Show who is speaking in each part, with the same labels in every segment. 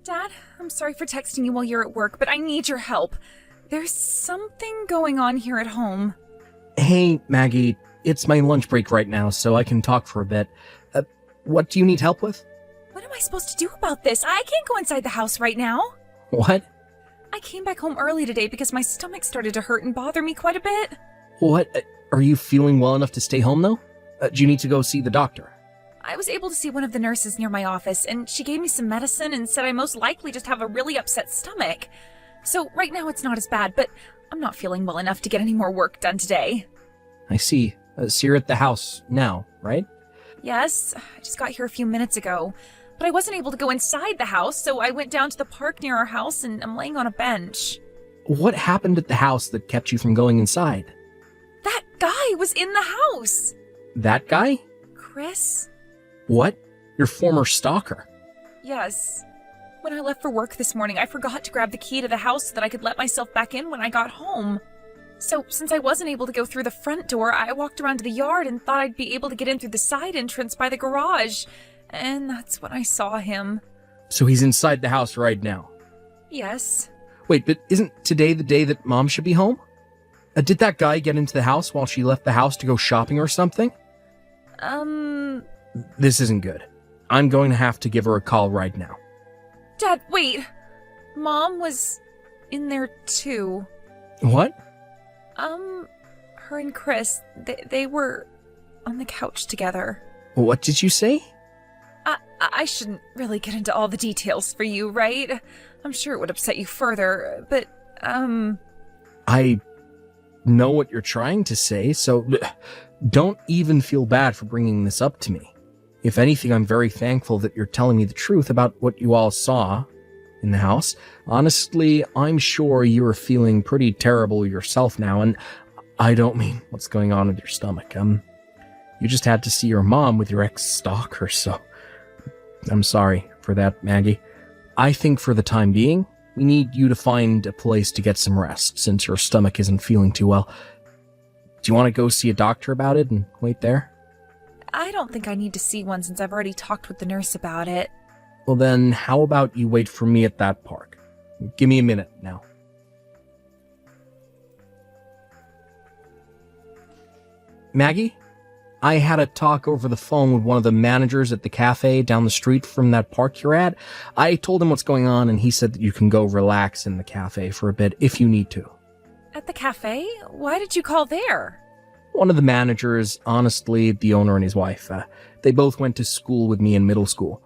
Speaker 1: Dad, I'm sorry for texting you while you're at work, but I need your help. There's something going on here at home.
Speaker 2: Hey, Maggie, it's my lunch break right now, so I can talk for a bit. What do you need help with?
Speaker 1: What am I supposed to do about this? I can't go inside the house right now.
Speaker 2: What?
Speaker 1: I came back home early today because my stomach started to hurt and bother me quite a bit.
Speaker 2: What? Are you feeling well enough to stay home, though? Do you need to go see the doctor?
Speaker 1: I was able to see one of the nurses near my office, and she gave me some medicine and said I most likely just have a really upset stomach. So right now it's not as bad, but I'm not feeling well enough to get any more work done today.
Speaker 2: I see. So you're at the house now, right?
Speaker 1: Yes, I just got here a few minutes ago, but I wasn't able to go inside the house, so I went down to the park near our house and I'm laying on a bench.
Speaker 2: What happened at the house that kept you from going inside?
Speaker 1: That guy was in the house!
Speaker 2: That guy?
Speaker 1: Chris?
Speaker 2: What? Your former stalker?
Speaker 1: Yes. When I left for work this morning, I forgot to grab the key to the house so that I could let myself back in when I got home. So, since I wasn't able to go through the front door, I walked around to the yard and thought I'd be able to get in through the side entrance by the garage. And that's when I saw him.
Speaker 2: So he's inside the house right now?
Speaker 1: Yes.
Speaker 2: Wait, but isn't today the day that Mom should be home? Did that guy get into the house while she left the house to go shopping or something? This isn't good. I'm going to have to give her a call right now.
Speaker 1: Dad, wait. Mom was in there too.
Speaker 2: What?
Speaker 1: Her and Chris, they were on the couch together.
Speaker 2: What did you say?
Speaker 1: I shouldn't really get into all the details for you, right? I'm sure it would upset you further, but,
Speaker 2: I know what you're trying to say, so don't even feel bad for bringing this up to me. If anything, I'm very thankful that you're telling me the truth about what you all saw in the house. Honestly, I'm sure you're feeling pretty terrible yourself now, and I don't mean what's going on with your stomach. You just had to see your mom with your ex-stalker, so I'm sorry for that, Maggie. I think for the time being, we need you to find a place to get some rest, since your stomach isn't feeling too well. Do you want to go see a doctor about it and wait there?
Speaker 1: I don't think I need to see one since I've already talked with the nurse about it.
Speaker 2: Well then, how about you wait for me at that park? Give me a minute now. Maggie? I had a talk over the phone with one of the managers at the cafe down the street from that park you're at. I told him what's going on, and he said that you can go relax in the cafe for a bit if you need to.
Speaker 1: At the cafe? Why did you call there?
Speaker 2: One of the managers, honestly, the owner and his wife, they both went to school with me in middle school.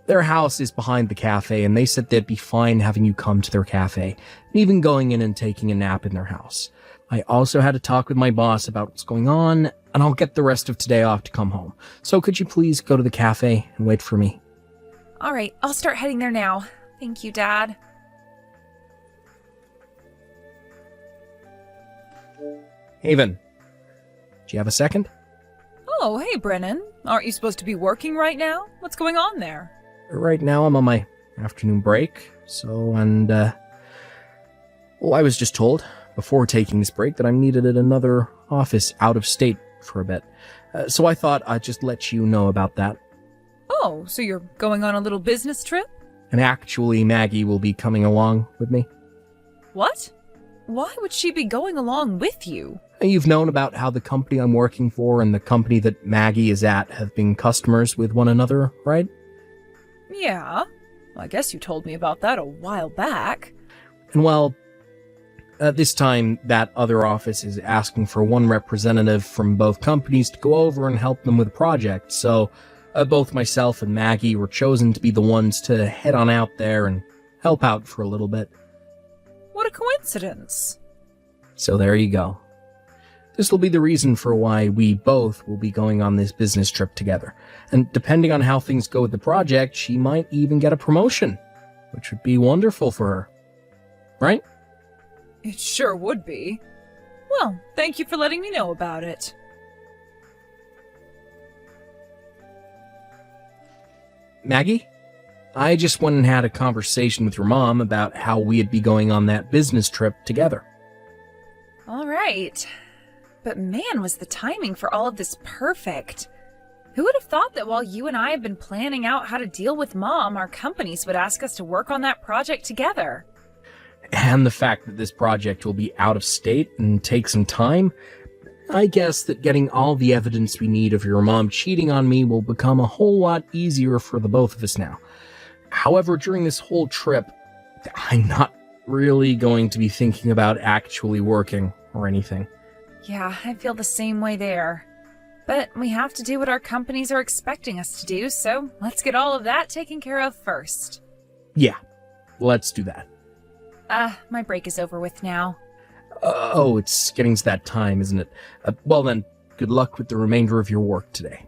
Speaker 2: Their house is behind the cafe, and they said they'd be fine having you come to their cafe, and even going in and taking a nap in their house. I also had a talk with my boss about what's going on, and I'll get the rest of today off to come home. So could you please go to the cafe and wait for me?
Speaker 1: All right, I'll start heading there now. Thank you, Dad.
Speaker 2: Haven, do you have a second?
Speaker 1: Oh, hey, Brennan. Aren't you supposed to be working right now? What's going on there?
Speaker 2: Right now I'm on my afternoon break, well, I was just told before taking this break that I'm needed at another office out of state for a bit. So I thought I'd just let you know about that.
Speaker 1: Oh, so you're going on a little business trip?
Speaker 2: And actually, Maggie will be coming along with me.
Speaker 1: What? Why would she be going along with you?
Speaker 2: You've known about how the company I'm working for and the company that Maggie is at have been customers with one another, right?
Speaker 1: Yeah. I guess you told me about that a while back.
Speaker 2: And well, this time that other office is asking for one representative from both companies to go over and help them with a project, so both myself and Maggie were chosen to be the ones to head on out there and help out for a little bit.
Speaker 1: What a coincidence.
Speaker 2: So there you go. This will be the reason for why we both will be going on this business trip together. And depending on how things go with the project, she might even get a promotion, which would be wonderful for her. Right?
Speaker 1: It sure would be. Well, thank you for letting me know about it.
Speaker 2: Maggie? I just went and had a conversation with your mom about how we'd be going on that business trip together.
Speaker 1: All right. But man, was the timing for all of this perfect. Who would have thought that while you and I have been planning out how to deal with Mom, our companies would ask us to work on that project together?
Speaker 2: And the fact that this project will be out of state and take some time, I guess that getting all the evidence we need of your mom cheating on me will become a whole lot easier for the both of us now. However, during this whole trip, I'm not really going to be thinking about actually working or anything.
Speaker 1: Yeah, I feel the same way there. But we have to do what our companies are expecting us to do, so let's get all of that taken care of first.
Speaker 2: Yeah, let's do that.
Speaker 1: My break is over with now.
Speaker 2: Oh, it's getting to that time, isn't it? Well then, good luck with the remainder of your work today.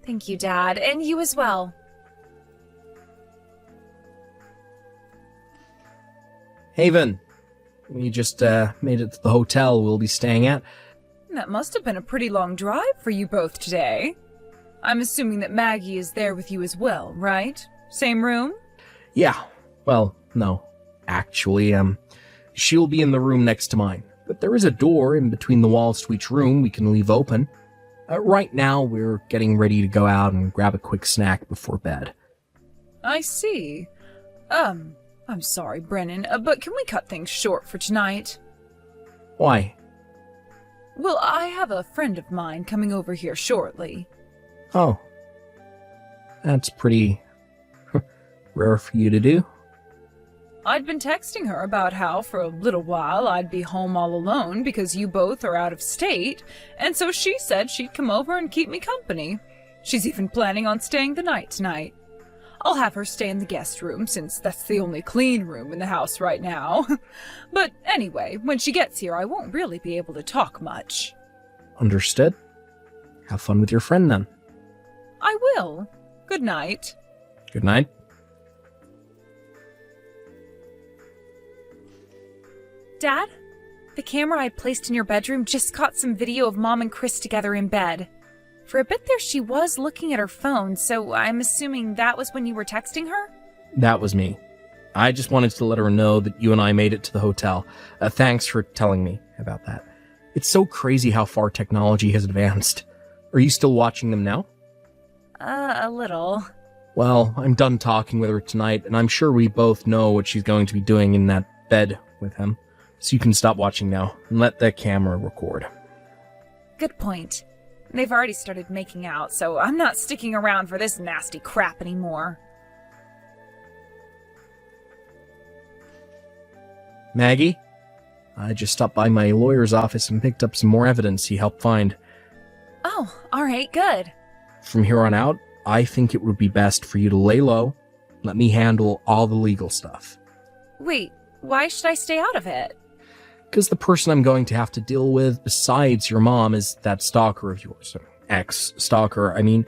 Speaker 1: Thank you, Dad, and you as well.
Speaker 2: Haven, we just made it to the hotel we'll be staying at.
Speaker 1: That must have been a pretty long drive for you both today. I'm assuming that Maggie is there with you as well, right? Same room?
Speaker 2: Yeah, well, no. Actually, she'll be in the room next to mine. But there is a door in between the walls to each room we can leave open. Right now, we're getting ready to go out and grab a quick snack before bed.
Speaker 1: I see. I'm sorry, Brennan, but can we cut things short for tonight?
Speaker 2: Why?
Speaker 1: Well, I have a friend of mine coming over here shortly.
Speaker 2: Oh. That's pretty rare for you to do.
Speaker 1: I'd been texting her about how for a little while I'd be home all alone because you both are out of state, and so she said she'd come over and keep me company. She's even planning on staying the night tonight. I'll have her stay in the guest room since that's the only clean room in the house right now. But anyway, when she gets here, I won't really be able to talk much.
Speaker 2: Understood. Have fun with your friend then.
Speaker 1: I will. Good night.
Speaker 2: Good night.
Speaker 1: Dad, the camera I placed in your bedroom just caught some video of Mom and Chris together in bed. For a bit there, she was looking at her phone, so I'm assuming that was when you were texting her?
Speaker 2: That was me. I just wanted to let her know that you and I made it to the hotel. Thanks for telling me about that. It's so crazy how far technology has advanced. Are you still watching them now?
Speaker 1: A little.
Speaker 2: Well, I'm done talking with her tonight, and I'm sure we both know what she's going to be doing in that bed with him. So you can stop watching now and let the camera record.
Speaker 1: Good point. They've already started making out, so I'm not sticking around for this nasty crap anymore.
Speaker 2: Maggie? I just stopped by my lawyer's office and picked up some more evidence he helped find.
Speaker 1: Oh, alright, good.
Speaker 2: From here on out, I think it would be best for you to lay low, let me handle all the legal stuff.
Speaker 1: Wait, why should I stay out of it?
Speaker 2: Because the person I'm going to have to deal with besides your mom is that stalker of yours. Ex-stalker, I mean.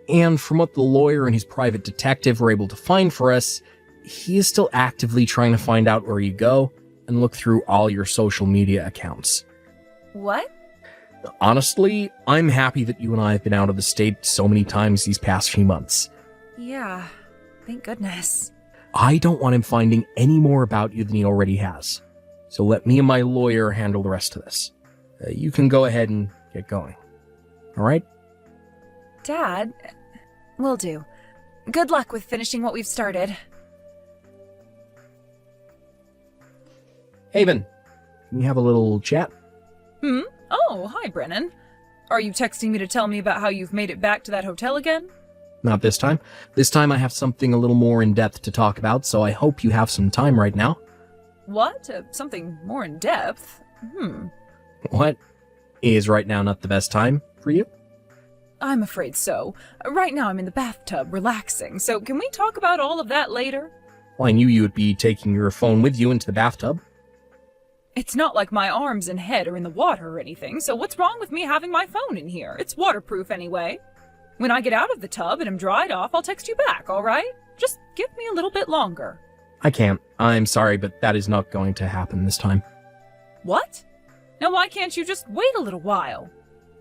Speaker 2: And from what the lawyer and his private detective were able to find for us, he is still actively trying to find out where you go and look through all your social media accounts.
Speaker 1: What?
Speaker 2: Honestly, I'm happy that you and I have been out of the state so many times these past few months.
Speaker 1: Yeah, thank goodness.
Speaker 2: I don't want him finding any more about you than he already has. So let me and my lawyer handle the rest of this. You can go ahead and get going. All right?
Speaker 1: Dad, will do. Good luck with finishing what we've started.
Speaker 2: Haven, can we have a little chat?
Speaker 1: Oh, hi, Brennan. Are you texting me to tell me about how you've made it back to that hotel again?
Speaker 2: Not this time. This time I have something a little more in-depth to talk about, so I hope you have some time right now.
Speaker 1: What? Something more in depth?
Speaker 2: What? Is right now not the best time for you?
Speaker 1: I'm afraid so. Right now I'm in the bathtub relaxing, so can we talk about all of that later?
Speaker 2: Well, I knew you would be taking your phone with you into the bathtub.
Speaker 1: It's not like my arms and head are in the water or anything, so what's wrong with me having my phone in here? It's waterproof anyway. When I get out of the tub and am dried off, I'll text you back, alright? Just give me a little bit longer.
Speaker 2: I can't. I'm sorry, but that is not going to happen this time.
Speaker 1: What? Now why can't you just wait a little while?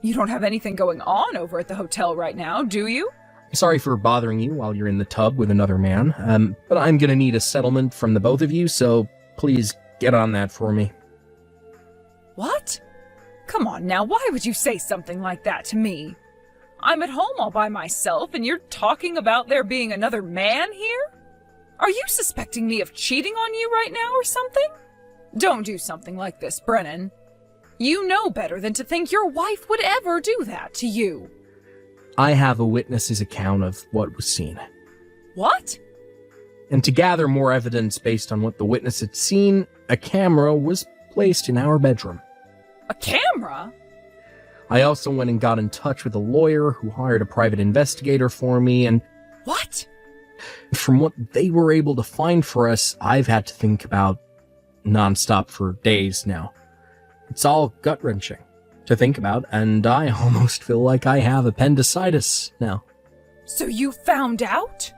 Speaker 1: You don't have anything going on over at the hotel right now, do you?
Speaker 2: Sorry for bothering you while you're in the tub with another man, but I'm gonna need a settlement from the both of you, so please get on that for me.
Speaker 1: What? Come on now, why would you say something like that to me? I'm at home all by myself, and you're talking about there being another man here? Are you suspecting me of cheating on you right now or something? Don't do something like this, Brennan. You know better than to think your wife would ever do that to you.
Speaker 2: I have a witness's account of what was seen.
Speaker 1: What?
Speaker 2: And to gather more evidence based on what the witness had seen, a camera was placed in our bedroom.
Speaker 1: A camera?
Speaker 2: I also went and got in touch with a lawyer who hired a private investigator for me, and
Speaker 1: What?
Speaker 2: from what they were able to find for us, I've had to think about nonstop for days now. It's all gut-wrenching to think about, and I almost feel like I have appendicitis now.
Speaker 1: So you found out?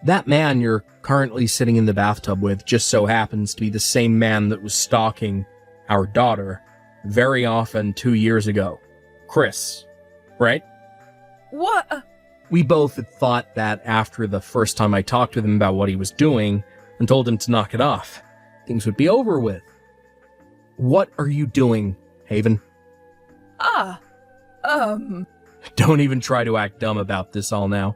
Speaker 2: That man you're currently sitting in the bathtub with just so happens to be the same man that was stalking our daughter very often 2 years ago. Chris, right?
Speaker 1: What?
Speaker 2: We both had thought that after the first time I talked with him about what he was doing and told him to knock it off, things would be over with. What are you doing, Haven? Don't even try to act dumb about this all now.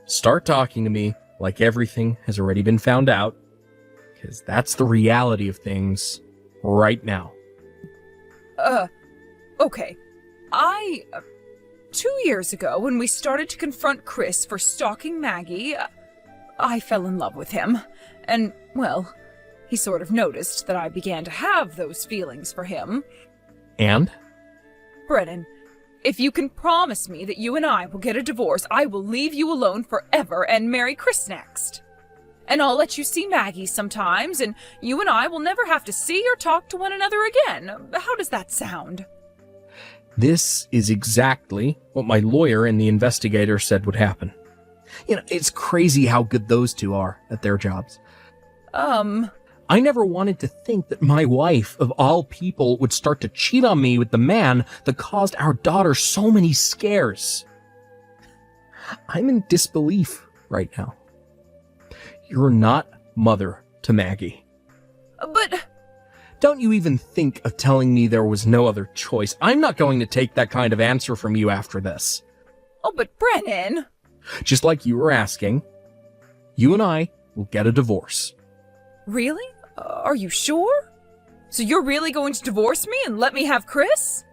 Speaker 2: Start talking to me like everything has already been found out, because that's the reality of things right now.
Speaker 1: Okay. 2 years ago, when we started to confront Chris for stalking Maggie, I fell in love with him. And, well, he sort of noticed that I began to have those feelings for him.
Speaker 2: And?
Speaker 1: Brennan, if you can promise me that you and I will get a divorce, I will leave you alone forever and marry Chris next. And I'll let you see Maggie sometimes, and you and I will never have to see or talk to one another again. How does that sound?
Speaker 2: This is exactly what my lawyer and the investigator said would happen. You know, it's crazy how good those two are at their jobs. I never wanted to think that my wife, of all people, would start to cheat on me with the man that caused our daughter so many scares. I'm in disbelief right now. You're not mother to Maggie.
Speaker 1: But...
Speaker 2: Don't you even think of telling me there was no other choice. I'm not going to take that kind of answer from you after this.
Speaker 1: Oh, but Brennan...
Speaker 2: Just like you were asking, you and I will get a divorce.
Speaker 1: Really? Are you sure? So you're really going to divorce me and let me have Chris?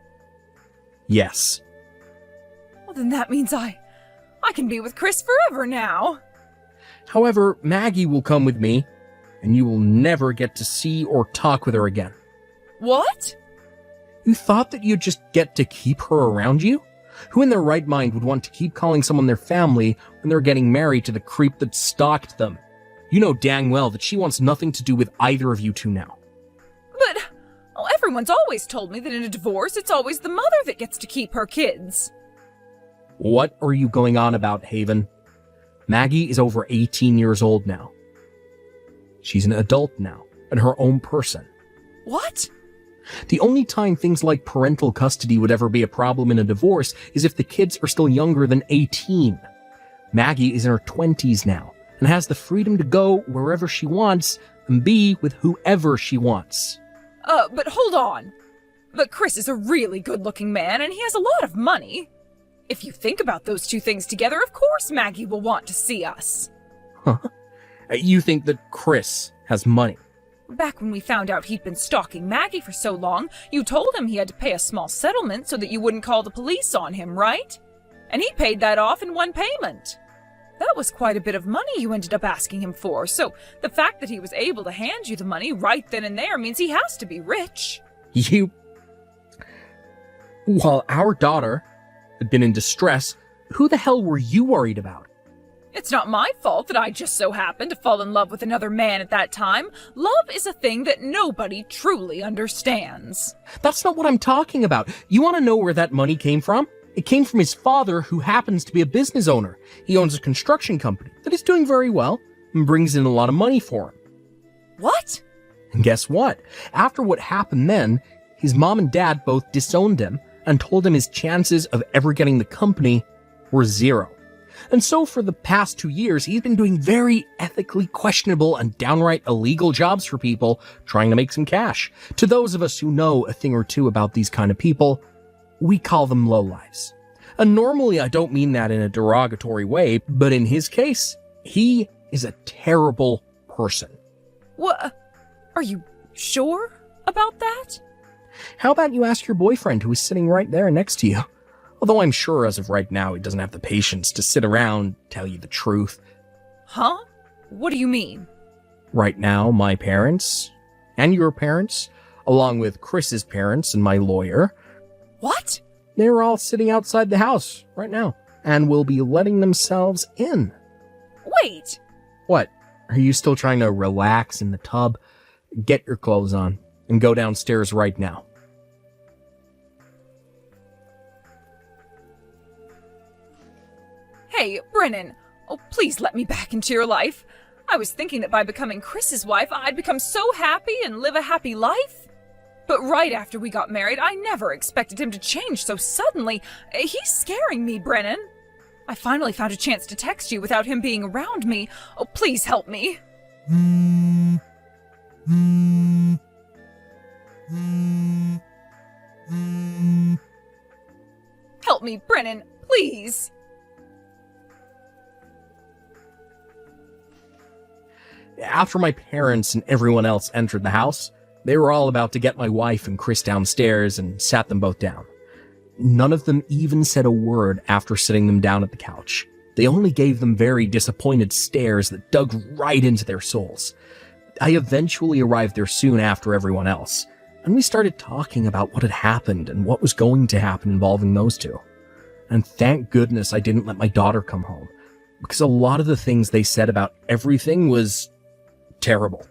Speaker 2: Yes.
Speaker 1: Well, then that means I can be with Chris forever now.
Speaker 2: However, Maggie will come with me, and you will never get to see or talk with her again.
Speaker 1: What?
Speaker 2: You thought that you'd just get to keep her around you? Who in their right mind would want to keep calling someone their family when they're getting married to the creep that stalked them? You know dang well that she wants nothing to do with either of you two now.
Speaker 1: But, everyone's always told me that in a divorce, it's always the mother that gets to keep her kids.
Speaker 2: What are you going on about, Haven? Maggie is over 18 years old now. She's an adult now, and her own person.
Speaker 1: What?
Speaker 2: The only time things like parental custody would ever be a problem in a divorce is if the kids are still younger than 18. Maggie is in her 20s now, and has the freedom to go wherever she wants and be with whoever she wants.
Speaker 1: But hold on. But Chris is a really good-looking man, and he has a lot of money. If you think about those two things together, of course Maggie will want to see us.
Speaker 2: Huh? You think that Chris has money?
Speaker 1: Back when we found out he'd been stalking Maggie for so long, you told him he had to pay a small settlement so that you wouldn't call the police on him, right? And he paid that off in one payment. That was quite a bit of money you ended up asking him for, so the fact that he was able to hand you the money right then and there means he has to be rich.
Speaker 2: While our daughter had been in distress, who the hell were you worried about?
Speaker 1: It's not my fault that I just so happened to fall in love with another man at that time. Love is a thing that nobody truly understands.
Speaker 2: That's not what I'm talking about. You want to know where that money came from? It came from his father, who happens to be a business owner. He owns a construction company that is doing very well and brings in a lot of money for him.
Speaker 1: What?
Speaker 2: And guess what? After what happened then, his mom and dad both disowned him and told him his chances of ever getting the company were zero. And so for the past 2 years, he's been doing very ethically questionable and downright illegal jobs for people, trying to make some cash. To those of us who know a thing or two about these kind of people, we call them lowlives. And normally I don't mean that in a derogatory way, but in his case, he is a terrible person.
Speaker 1: What? Are you sure about that?
Speaker 2: How about you ask your boyfriend who is sitting right there next to you? Although I'm sure as of right now he doesn't have the patience to sit around and tell you the truth.
Speaker 1: Huh? What do you mean?
Speaker 2: Right now, my parents, and your parents, along with Chris's parents and my lawyer,
Speaker 1: What?
Speaker 2: they're all sitting outside the house right now, and will be letting themselves in.
Speaker 1: Wait!
Speaker 2: What? Are you still trying to relax in the tub? Get your clothes on, and go downstairs right now.
Speaker 1: Hey, Brennan. Oh, please let me back into your life. I was thinking that by becoming Chris's wife, I'd become so happy and live a happy life. But right after we got married, I never expected him to change so suddenly. He's scaring me, Brennan. I finally found a chance to text you without him being around me. Oh, please help me. Help me, Brennan, please.
Speaker 2: After my parents and everyone else entered the house, they were all about to get my wife and Chris downstairs and sat them both down. None of them even said a word after sitting them down at the couch. They only gave them very disappointed stares that dug right into their souls. I eventually arrived there soon after everyone else, and we started talking about what had happened and what was going to happen involving those two. And thank goodness I didn't let my daughter come home, because a lot of the things they said about everything was terrible.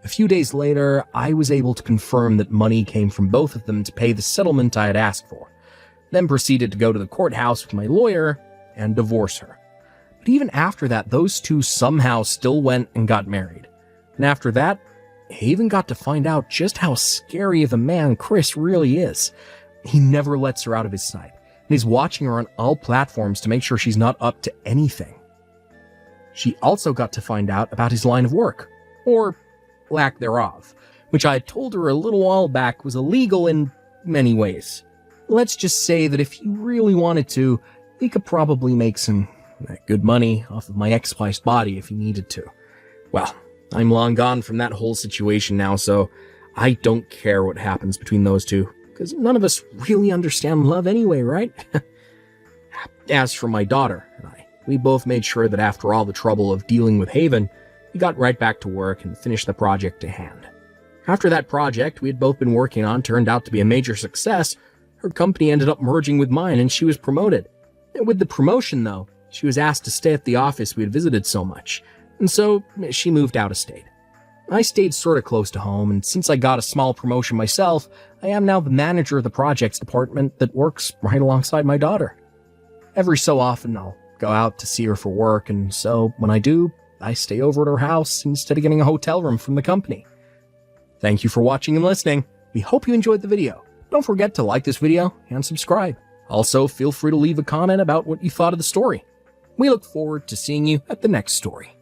Speaker 2: A few days later, I was able to confirm that money came from both of them to pay the settlement I had asked for, then proceeded to go to the courthouse with my lawyer and divorce her. But even after that, those two somehow still went and got married. And after that, I even got to find out just how scary of a man Chris really is. He never lets her out of his sight, and he's watching her on all platforms to make sure she's not up to anything. She also got to find out about his line of work, or lack thereof, which I had told her a little while back was illegal in many ways. Let's just say that if he really wanted to, he could probably make some good money off of my ex-wife's body if he needed to. Well, I'm long gone from that whole situation now, so I don't care what happens between those two, because none of us really understand love anyway, right? As for my daughter and I, we both made sure that after all the trouble of dealing with Haven, we got right back to work and finished the project at hand. After that project we had both been working on turned out to be a major success, her company ended up merging with mine and she was promoted. And with the promotion, though, she was asked to stay at the office we had visited so much, and so she moved out of state. I stayed sort of close to home, and since I got a small promotion myself, I am now the manager of the projects department that works right alongside my daughter. Every so often I'll go out to see her for work, and so when I do, I stay over at her house instead of getting a hotel room from the company. Thank you for watching and listening. We hope you enjoyed the video. Don't forget to like this video and subscribe. Also, feel free to leave a comment about what you thought of the story. We look forward to seeing you at the next story.